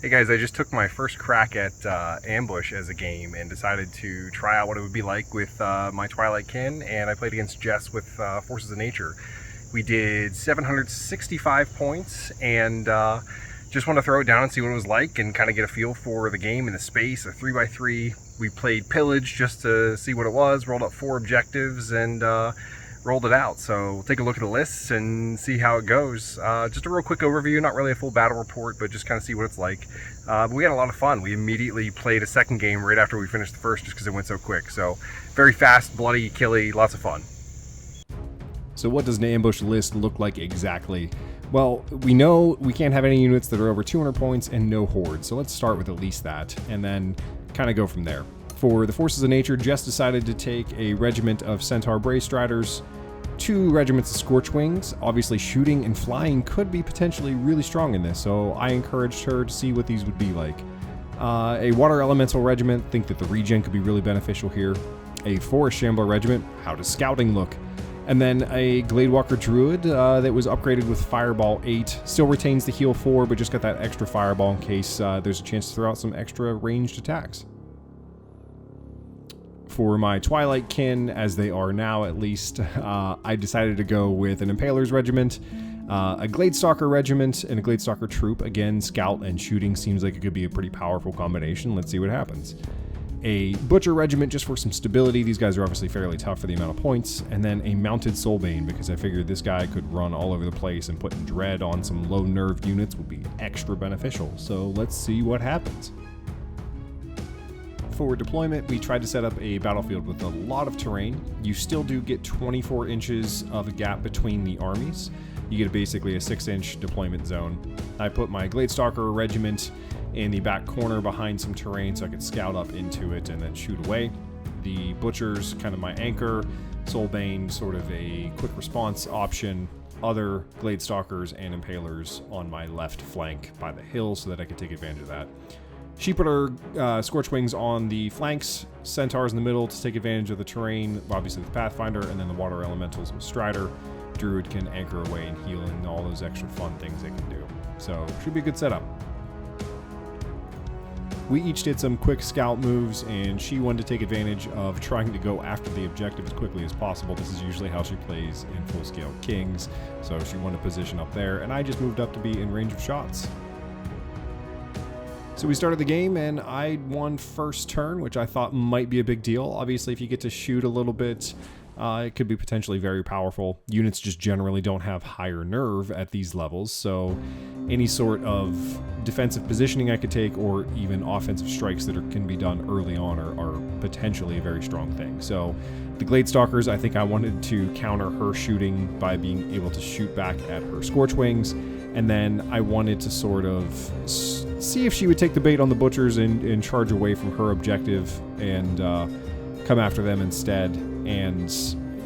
Hey guys, I just took my first crack at Ambush as a game and decided to try out what it would be like with my Twilight Kin, and I played against Jess with Forces of Nature. We did 765 points and just want to throw it down and see what it was like and kind of get a feel for the game and the space. A 3x3. We played Pillage just to see what it was, rolled up 4 objectives and rolled it out. So we'll take a look at the lists and see how it goes. Just a real quick overview, not really a full battle report, but just kind of see what it's like. But we had a lot of fun. We immediately played a second game right after we finished the first just because it went so quick. So very fast, bloody, killy, lots of fun. So what does an ambush list look like exactly? Well, we know we can't have any units that are over 200 points and no horde, so let's start with at least that, and then kind of go from there. For the Forces of Nature, Jess decided to take a regiment of Centaur Brave Striders, 2 regiments of Scorchwings. Obviously, shooting and flying could be potentially really strong in this, so I encouraged her to see what these would be like. A Water Elemental Regiment, think that the regen could be really beneficial here. A Forest Shambler Regiment, how does scouting look? And then a Gladewalker Druid that was upgraded with Fireball 8. Still retains the heal 4, but just got that extra Fireball in case there's a chance to throw out some extra ranged attacks. For my Twilight Kin, as they are now at least, I decided to go with an Impaler's Regiment, a Gladestalker Regiment, and a Gladestalker Troop. Again, scout and shooting seems like it could be a pretty powerful combination. Let's see what happens. A Butcher Regiment just for some stability. These guys are obviously fairly tough for the amount of points. And then a Mounted Soulbane, because I figured this guy could run all over the place, and putting Dread on some low nerved units would be extra beneficial. So let's see what happens. For deployment, we tried to set up a battlefield with a lot of terrain. You still do get 24 inches of a gap between the armies. You get basically a 6-inch deployment zone. I put my Gladestalker Regiment in the back corner behind some terrain so I could scout up into it and then shoot away. The Butchers, kind of my anchor. Soulbane, sort of a quick response option. Other Gladestalkers and Impalers on my left flank by the hill so that I could take advantage of that. Sheepwater Scorchwings on the flanks, Centaurs in the middle to take advantage of the terrain, obviously with Pathfinder, and then the Water Elementals with Strider. Druid can anchor away and heal and all those extra fun things they can do. So, should be a good setup. We each did some quick scout moves, and she wanted to take advantage of trying to go after the objective as quickly as possible. This is usually how she plays in full-scale Kings, so she wanted to position up there, and I just moved up to be in range of shots. So we started the game, and I won first turn, which I thought might be a big deal. Obviously, if you get to shoot a little bit, it could be potentially very powerful. Units just generally don't have higher nerve at these levels, so any sort of defensive positioning I could take, or even offensive strikes that can be done early on are potentially a very strong thing. So the Gladestalkers, I think I wanted to counter her shooting by being able to shoot back at her Scorchwings, and then I wanted to sort of see if she would take the bait on the Butchers and charge away from her objective and come after them instead, and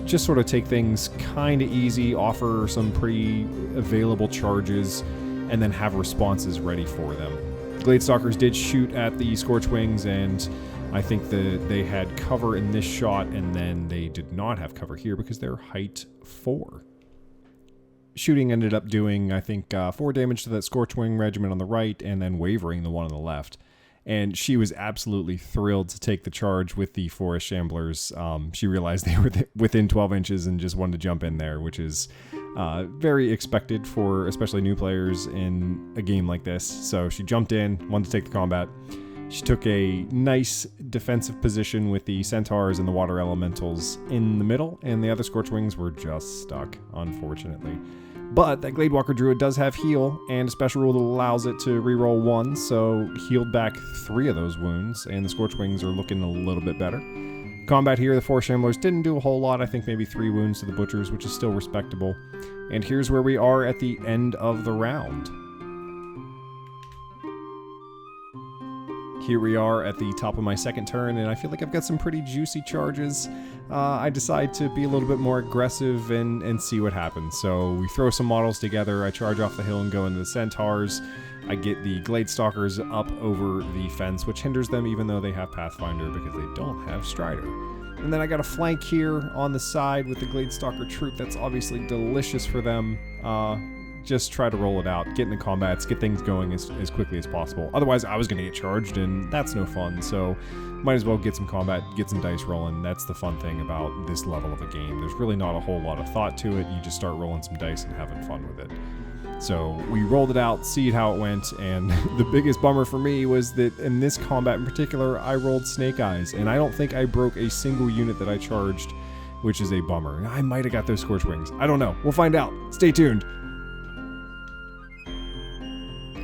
just sort of take things kind of easy, offer some pretty available charges, and then have responses ready for them. Gladestalkers did shoot at the Scorchwings, and I think that they had cover in this shot, and then they did not have cover here because they're height 4. Shooting ended up doing, I think, 4 damage to that Scorchwing regiment on the right, and then wavering the one on the left. And she was absolutely thrilled to take the charge with the Forest Shamblers. She realized they were within 12 inches and just wanted to jump in there, which is very expected for especially new players in a game like this. So she jumped in, wanted to take the combat. She took a nice defensive position with the Centaurs and the Water Elementals in the middle, and the other Scorchwings were just stuck, unfortunately. But that Gladewalker Druid does have heal, and a special rule that allows it to reroll 1, so healed back 3 of those wounds, and the Scorchwings are looking a little bit better. Combat here, the 4 Shamblers didn't do a whole lot, I think maybe 3 wounds to the Butchers, which is still respectable. And here's where we are at the end of the round. Here we are at the top of my second turn, and I feel like I've got some pretty juicy charges. I decide to be a little bit more aggressive and see what happens. So we throw some models together, I charge off the hill and go into the Centaurs. I get the Gladestalkers up over the fence, which hinders them even though they have Pathfinder because they don't have Strider. And then I got a flank here on the side with the Gladestalker troop. That's obviously delicious for them. just try to roll it out, get into combats, get things going as quickly as possible. Otherwise, I was going to get charged, and that's no fun. So might as well get some combat, get some dice rolling. That's the fun thing about this level of a game. There's really not a whole lot of thought to it. You just start rolling some dice and having fun with it. So we rolled it out, see how it went, and the biggest bummer for me was that in this combat in particular, I rolled Snake Eyes, and I don't think I broke a single unit that I charged, which is a bummer. I might have got those Scorch Wings. I don't know. We'll find out. Stay tuned.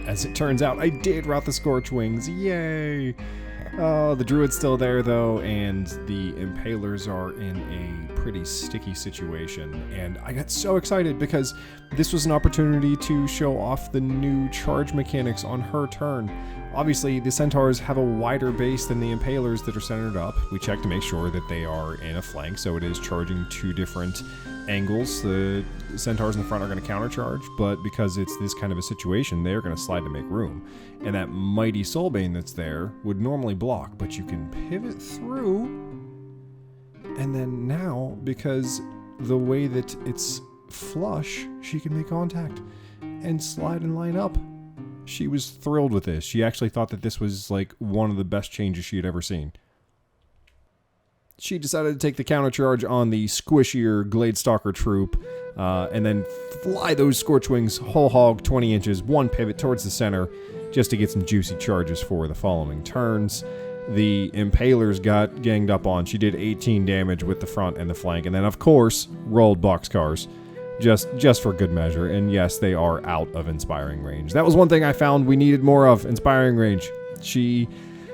As it turns out, I did route the Scorch Wings. Yay! The Druid's still there, though, and the Impalers are in a pretty sticky situation. And I got so excited because this was an opportunity to show off the new charge mechanics on her turn. Obviously, the Centaurs have a wider base than the Impalers that are centered up. We checked to make sure that they are in a flank, so it is charging two different angles. The Centaurs in the front are going to countercharge, but because it's this kind of a situation, they're going to slide to make room. And that mighty Soulbane that's there would normally block, but you can pivot through. And then now, because the way that it's flush, she can make contact and slide and line up. She was thrilled with this. She actually thought that this was like one of the best changes she had ever seen. She decided to take the counter charge on the squishier Gladestalker troop, and then fly those Scorch Wings whole hog 20 inches, one pivot towards the center, just to get some juicy charges for the following turns. The Impalers got ganged up on. She did 18 damage with the front and the flank, and then of course rolled boxcars. Just for good measure, and yes, they are out of inspiring range. That was one thing I found we needed more of, inspiring range. She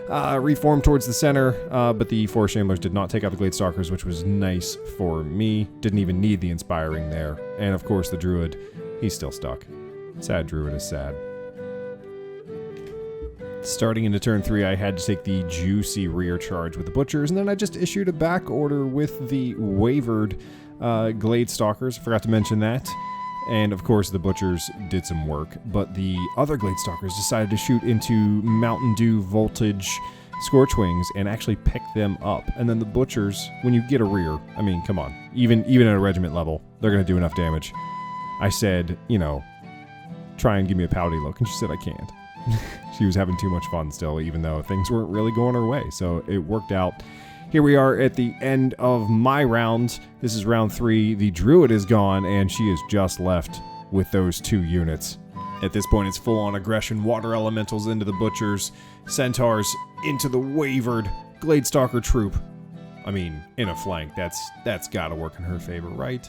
reformed towards the center, but the Forest Shamblers did not take out the Gladestalkers, which was nice for me. Didn't even need the inspiring there. And of course the Druid, he's still stuck. Sad Druid is sad. Starting into turn 3, I had to take the juicy rear charge with the Butchers, and then I just issued a back order with the wavered Gladestalkers. Forgot to mention that. And of course the Butchers did some work, but the other Gladestalkers decided to shoot into Mountain Dew voltage Scorch Wings and actually pick them up. And then the Butchers, when you get a rear, I mean, come on, even at a regiment level, they're going to do enough damage. I said, you know, try and give me a pouty look, and she said I can't. She was having too much fun still, even though things weren't really going her way, so it worked out. Here we are at the end of my round. This is round 3. The Druid is gone, and she is just left with those 2 units. At this point, it's full-on aggression. Water Elementals into the Butchers. Centaurs into the wavered Gladestalker troop. I mean, in a flank. That's gotta work in her favor, right?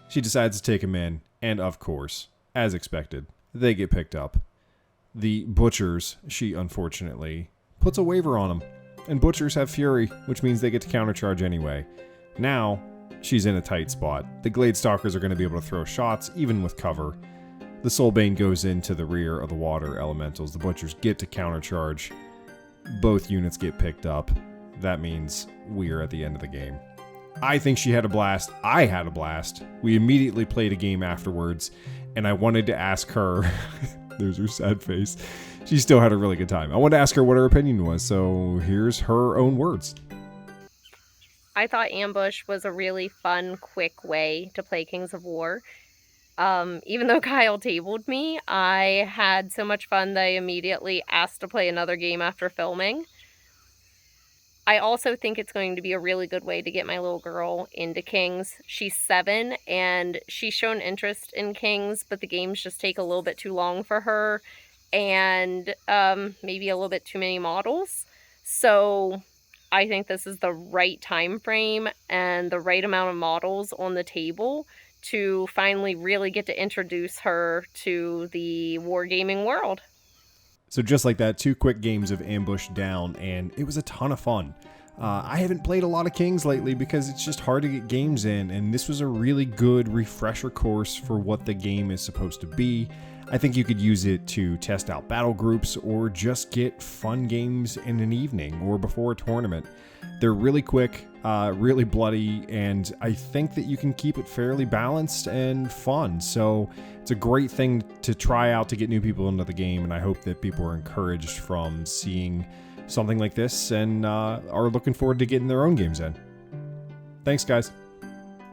She decides to take him in, and of course, as expected, they get picked up. The Butchers, she unfortunately puts a waver on them. And Butchers have Fury, which means they get to countercharge anyway. Now, she's in a tight spot. The Gladestalkers are going to be able to throw shots, even with cover. The Soulbane goes into the rear of the Water Elementals. The Butchers get to countercharge. Both units get picked up. That means we are at the end of the game. I think she had a blast. I had a blast. We immediately played a game afterwards, and I wanted to ask her... There's her sad face. She still had a really good time. I wanted to ask her what her opinion was, so here's her own words. I thought Ambush was a really fun, quick way to play Kings of War. Even though Kyle tabled me, I had so much fun that I immediately asked to play another game after filming. I also think it's going to be a really good way to get my little girl into Kings. She's 7, and she's shown interest in Kings, but the games just take a little bit too long for her, and maybe a little bit too many models. So I think this is the right time frame and the right amount of models on the table to finally really get to introduce her to the wargaming world. So just like that, 2 quick games of Ambush down, and it was a ton of fun. I haven't played a lot of Kings lately because it's just hard to get games in, and this was a really good refresher course for what the game is supposed to be. I think you could use it to test out battle groups or just get fun games in an evening or before a tournament. They're really quick, really bloody, and I think that you can keep it fairly balanced and fun. So it's a great thing to try out to get new people into the game, and I hope that people are encouraged from seeing something like this and are looking forward to getting their own games in. Thanks, guys.